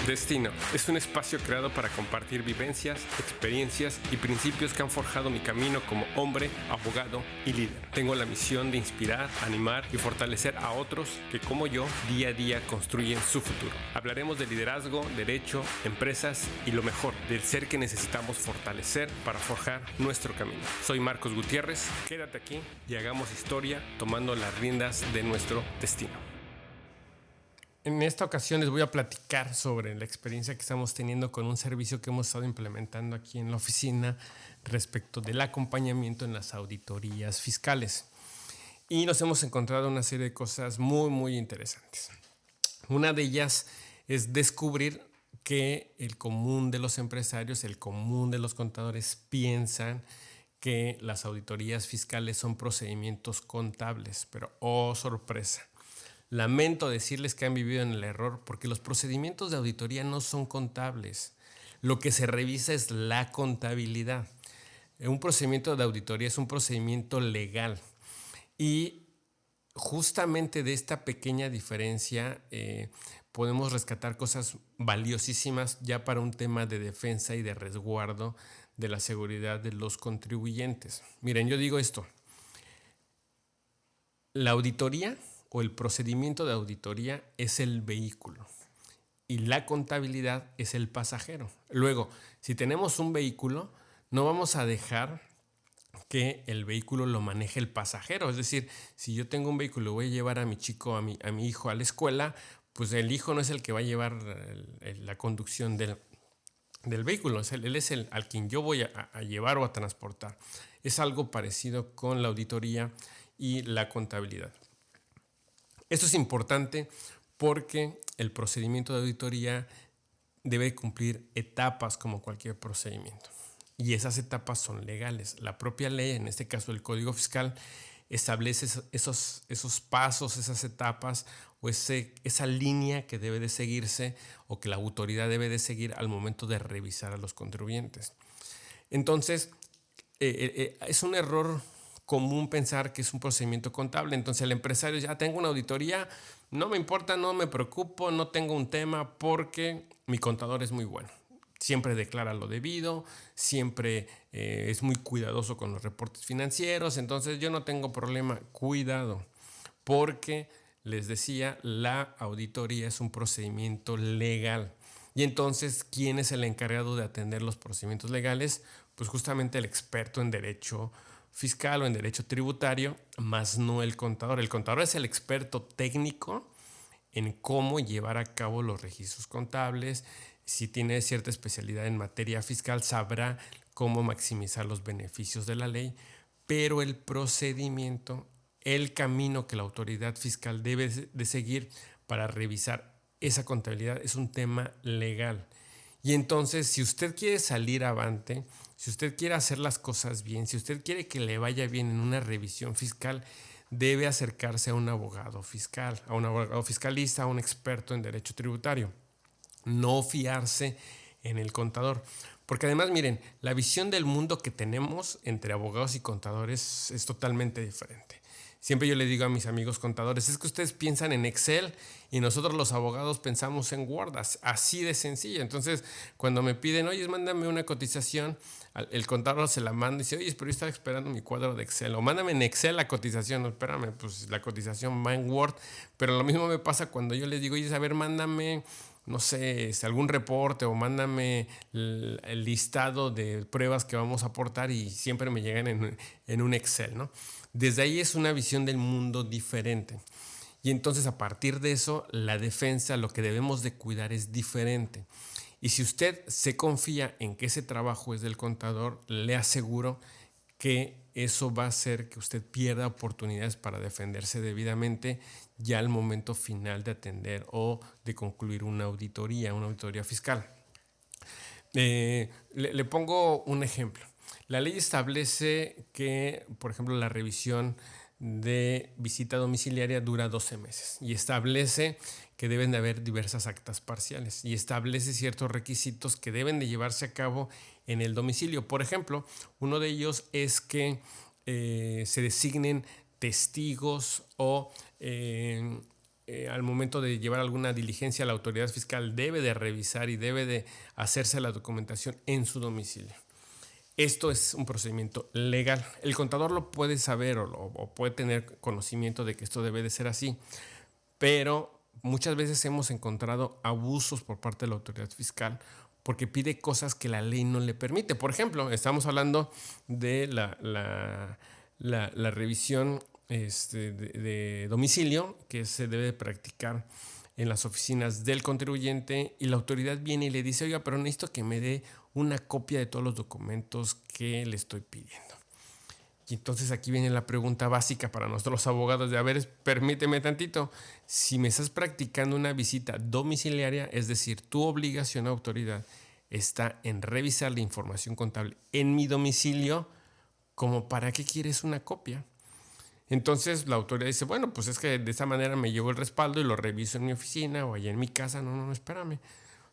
Destino es un espacio creado para compartir vivencias, experiencias y principios que han forjado mi camino como hombre, abogado y líder. Tengo la misión de inspirar, animar y fortalecer a otros que, como yo, día a día construyen su futuro. Hablaremos de liderazgo, derecho, empresas y lo mejor, del ser que necesitamos fortalecer para forjar nuestro camino. Soy Marcos Gutiérrez, quédate aquí y hagamos historia tomando las riendas de nuestro destino. En esta ocasión les voy a platicar sobre la experiencia que estamos teniendo con un servicio que hemos estado implementando aquí en la oficina respecto del acompañamiento en las auditorías fiscales. Y nos hemos encontrado una serie de cosas muy interesantes. Una de ellas es descubrir que el común de los empresarios, el común de los contadores piensan que las auditorías fiscales son procedimientos contables, pero ¡oh, sorpresa! Lamento decirles que han vivido en el error porque los procedimientos de auditoría no son contables. Lo que se revisa es la contabilidad. Un procedimiento de auditoría es un procedimiento legal y justamente de esta pequeña diferencia podemos rescatar cosas valiosísimas ya para un tema de defensa y de resguardo de la seguridad de los contribuyentes. Miren, yo digo esto. La auditoría o el procedimiento de auditoría es el vehículo y la contabilidad es el pasajero. Luego, si tenemos un vehículo, no vamos a dejar que el vehículo lo maneje el pasajero. Es decir, si yo tengo un vehículo y voy a llevar a mi chico, a mi hijo a la escuela, pues el hijo no es el que va a llevar la conducción del vehículo. Él es al quien yo voy a llevar o a transportar. Es algo parecido con la auditoría y la contabilidad. Esto es importante porque el procedimiento de auditoría debe cumplir etapas como cualquier procedimiento. Y esas etapas son legales. La propia ley, en este caso el Código Fiscal, establece esos pasos, esas etapas o esa línea que debe de seguirse o que la autoridad debe de seguir al momento de revisar a los contribuyentes. Entonces, es un error común pensar que es un procedimiento contable. Entonces el empresario ya tengo una auditoría, no me importa, no me preocupo, no tengo un tema porque mi contador es muy bueno. Siempre declara lo debido, siempre es muy cuidadoso con los reportes financieros, entonces yo no tengo problema. Cuidado, porque les decía, la auditoría es un procedimiento legal. Y entonces, ¿quién es el encargado de atender los procedimientos legales? Pues justamente el experto en derecho fiscal o en derecho tributario, más no el contador. El contador es el experto técnico en cómo llevar a cabo los registros contables. Si tiene cierta especialidad en materia fiscal, sabrá cómo maximizar los beneficios de la ley, pero el procedimiento, el camino que la autoridad fiscal debe de seguir para revisar esa contabilidad es un tema legal. Y entonces, si usted quiere salir avante, si usted quiere hacer las cosas bien, si usted quiere que le vaya bien en una revisión fiscal, debe acercarse a un abogado fiscal, a un abogado fiscalista, a un experto en derecho tributario. No fiarse en el contador. Porque además, miren, la visión del mundo que tenemos entre abogados y contadores es totalmente diferente. Siempre yo le digo a mis amigos contadores, es que ustedes piensan en Excel y nosotros los abogados pensamos en Word, así de sencillo. Entonces, cuando me piden, oye, mándame una cotización, el contador se la manda y dice, oye, pero yo estaba esperando mi cuadro de Excel, o mándame en Excel la cotización. No, espérame, pues la cotización va en Word. Pero lo mismo me pasa cuando yo les digo, oye, a ver, mándame, no sé, algún reporte o mándame el listado de pruebas que vamos a aportar y siempre me llegan en un Excel, ¿no? Desde ahí es una visión del mundo diferente. Y entonces a partir de eso, la defensa, lo que debemos de cuidar es diferente. Y si usted se confía en que ese trabajo es del contador, le aseguro que eso va a hacer que usted pierda oportunidades para defenderse debidamente ya al momento final de atender o de concluir una auditoría fiscal. Le pongo un ejemplo. La ley establece que, por ejemplo, la revisión de visita domiciliaria dura 12 meses y establece que deben de haber diversas actas parciales y establece ciertos requisitos que deben de llevarse a cabo en el domicilio. Por ejemplo, uno de ellos es que se designen testigos o al momento de llevar alguna diligencia, la autoridad fiscal debe de revisar y debe de hacerse la documentación en su domicilio. Esto es un procedimiento legal. El contador lo puede saber o puede tener conocimiento de que esto debe de ser así, pero muchas veces hemos encontrado abusos por parte de la autoridad fiscal porque pide cosas que la ley no le permite. Por ejemplo, estamos hablando de la revisión de domicilio que se debe practicar en las oficinas del contribuyente, y la autoridad viene y le dice: oiga, pero necesito que me dé una copia de todos los documentos que le estoy pidiendo. Y entonces aquí viene la pregunta básica para nosotros los abogados de: a ver, permíteme tantito, si me estás practicando una visita domiciliaria, es decir, tu obligación a autoridad está en revisar la información contable en mi domicilio, ¿como para qué quieres una copia? Entonces la autoridad dice: bueno, pues es que de esa manera me llevo el respaldo y lo reviso en mi oficina o allá en mi casa. No, espérame.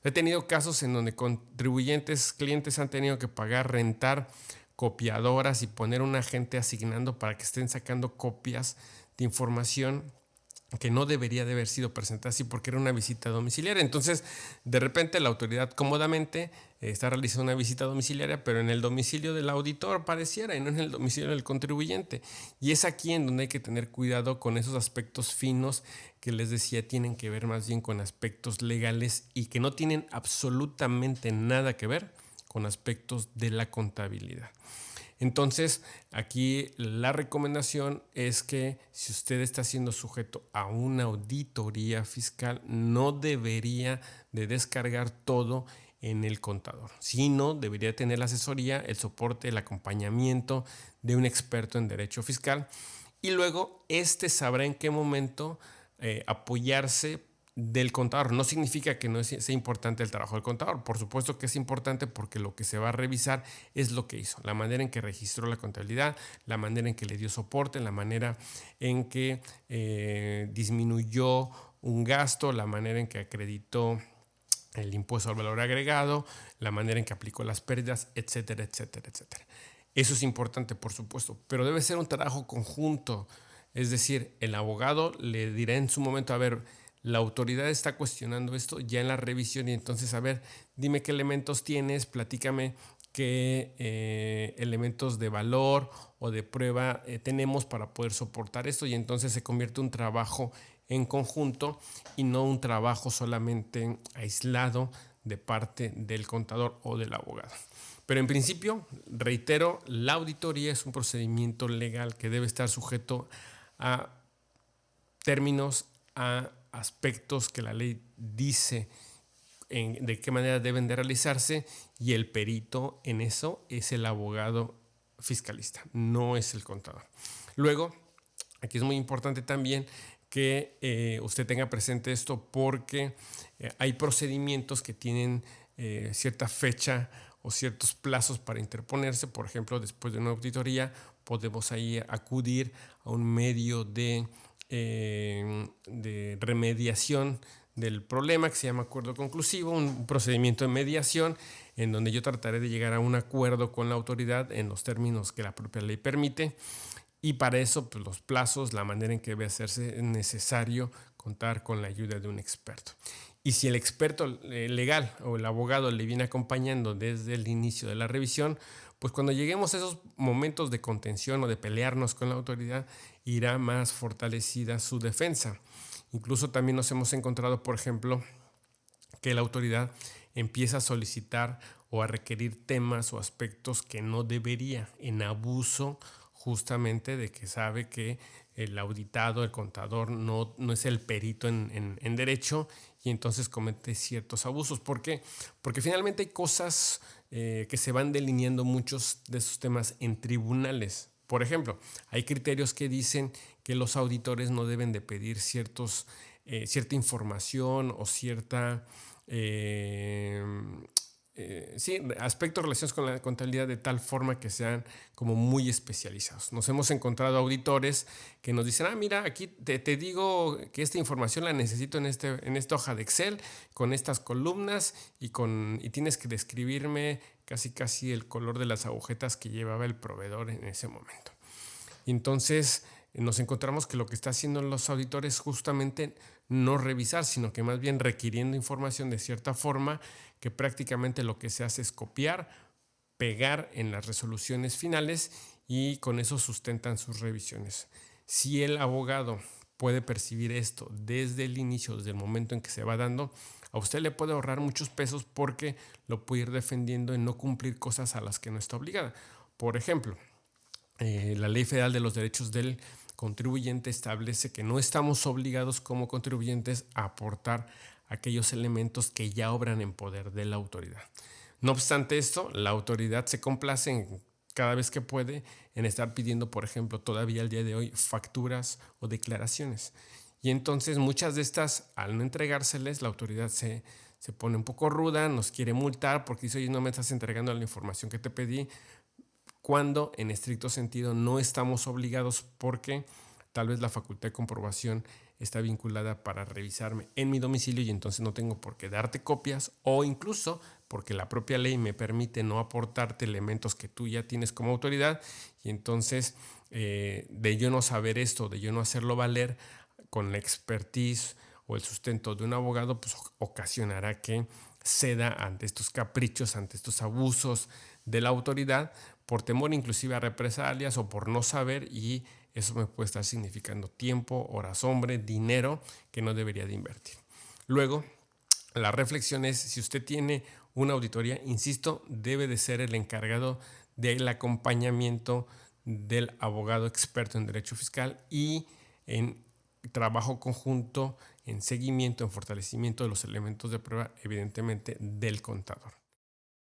He tenido casos en donde contribuyentes, clientes han tenido que pagar, rentar copiadoras y poner un agente asignando para que estén sacando copias de información que no debería de haber sido presentada así porque era una visita domiciliaria. Entonces, de repente la autoridad cómodamente está realizando una visita domiciliaria, pero en el domicilio del auditor pareciera, y no en el domicilio del contribuyente. Y es aquí en donde hay que tener cuidado con esos aspectos finos que les decía, tienen que ver más bien con aspectos legales y que no tienen absolutamente nada que ver con aspectos de la contabilidad. Entonces, aquí la recomendación es que si usted está siendo sujeto a una auditoría fiscal, no debería de descargar todo en el contador, sino debería tener la asesoría, el soporte, el acompañamiento de un experto en derecho fiscal, y luego sabrá en qué momento apoyarse del contador. No significa que no sea importante el trabajo del contador. Por supuesto que es importante, porque lo que se va a revisar es lo que hizo, la manera en que registró la contabilidad, la manera en que le dio soporte, la manera en que disminuyó un gasto, la manera en que acreditó el impuesto al valor agregado, la manera en que aplicó las pérdidas, etcétera, etcétera, etcétera. Eso es importante, por supuesto, pero debe ser un trabajo conjunto. Es decir, el abogado le dirá en su momento: a ver, la autoridad está cuestionando esto ya en la revisión, y entonces, a ver, dime qué elementos tienes, platícame qué elementos de valor o de prueba tenemos para poder soportar esto, y entonces se convierte un trabajo en conjunto y no un trabajo solamente aislado de parte del contador o del abogado. Pero en principio, reitero, la auditoría es un procedimiento legal que debe estar sujeto a términos, a aspectos que la ley dice de qué manera deben de realizarse, y el perito en eso es el abogado fiscalista, no es el contador. Luego, aquí es muy importante también que usted tenga presente esto, porque hay procedimientos que tienen cierta fecha o ciertos plazos para interponerse. Por ejemplo, después de una auditoría podemos ahí acudir a un medio de remediación del problema que se llama acuerdo conclusivo, un procedimiento de mediación en donde yo trataré de llegar a un acuerdo con la autoridad en los términos que la propia ley permite, y para eso, pues, los plazos, la manera en que debe hacerse, es necesario contar con la ayuda de un experto. Y si el experto legal o el abogado le viene acompañando desde el inicio de la revisión, pues cuando lleguemos a esos momentos de contención o de pelearnos con la autoridad, irá más fortalecida su defensa. Incluso también nos hemos encontrado, por ejemplo, que la autoridad empieza a solicitar o a requerir temas o aspectos que no debería, en abuso justamente de que sabe que el auditado, el contador, no es el perito en derecho, y entonces comete ciertos abusos. ¿Por qué? Porque finalmente hay cosas que se van delineando, muchos de esos temas, en tribunales. Por ejemplo, hay criterios que dicen que los auditores no deben de pedir cierta información o cierta aspectos relacionados con la contabilidad, de tal forma que sean como muy especializados. Nos hemos encontrado auditores que nos dicen: mira, aquí te digo que esta información la necesito en esta hoja de Excel, con estas columnas, y tienes que describirme casi el color de las agujetas que llevaba el proveedor en ese momento. Y entonces nos encontramos que lo que está haciendo los auditores justamente no revisar, sino que más bien requiriendo información de cierta forma, que prácticamente lo que se hace es copiar, pegar en las resoluciones finales y con eso sustentan sus revisiones. Si el abogado puede percibir esto desde el inicio, desde el momento en que se va dando, a usted le puede ahorrar muchos pesos porque lo puede ir defendiendo en no cumplir cosas a las que no está obligada. Por ejemplo, la Ley Federal de los Derechos del Contribuyente establece que no estamos obligados como contribuyentes a aportar aquellos elementos que ya obran en poder de la autoridad. No obstante esto, la autoridad se complace cada vez que puede en estar pidiendo, por ejemplo, todavía al día de hoy, facturas o declaraciones. Y entonces muchas de estas, al no entregárseles, la autoridad se pone un poco ruda, nos quiere multar porque dice, oye, no me estás entregando la información que te pedí, cuando en estricto sentido no estamos obligados porque tal vez la facultad de comprobación está vinculada para revisarme en mi domicilio y entonces no tengo por qué darte copias, o incluso porque la propia ley me permite no aportarte elementos que tú ya tienes como autoridad, y entonces de yo no saber esto, de yo no hacerlo valer con la expertise o el sustento de un abogado, pues ocasionará que ceda ante estos caprichos, ante estos abusos de la autoridad, por temor inclusive a represalias o por no saber, y eso me puede estar significando tiempo, horas hombre, dinero que no debería de invertir. Luego, la reflexión es, si usted tiene una auditoría, insisto, debe de ser el encargado del acompañamiento del abogado experto en derecho fiscal y en trabajo conjunto, en seguimiento, en fortalecimiento de los elementos de prueba, evidentemente del contador.